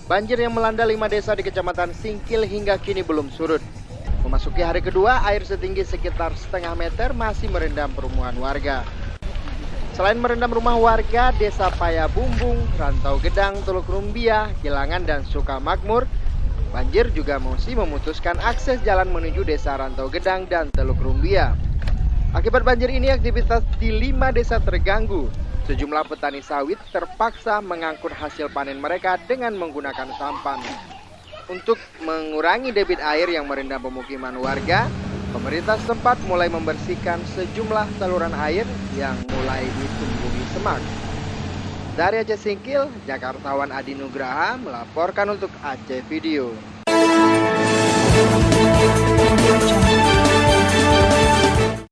Banjir yang melanda 5 desa di Kecamatan Singkil hingga kini belum surut. Memasuki hari kedua, air setinggi sekitar setengah meter masih merendam perumahan warga. Selain merendam rumah warga, Desa Payabumbung, Rantau Gedang, Teluk Rumbia, Gilangan, dan Sukamakmur, banjir juga masih memutuskan akses jalan menuju Desa Rantau Gedang dan Teluk Rumbia. Akibat banjir ini, aktivitas di 5 desa terganggu. Sejumlah petani sawit terpaksa mengangkut hasil panen mereka dengan menggunakan sampan. Untuk mengurangi debit air yang merendam pemukiman warga, pemerintah setempat mulai membersihkan sejumlah saluran air yang mulai ditumbuhi semak. Dari Aceh Singkil, Jakartawan Adi Nugraha melaporkan untuk Aceh Video.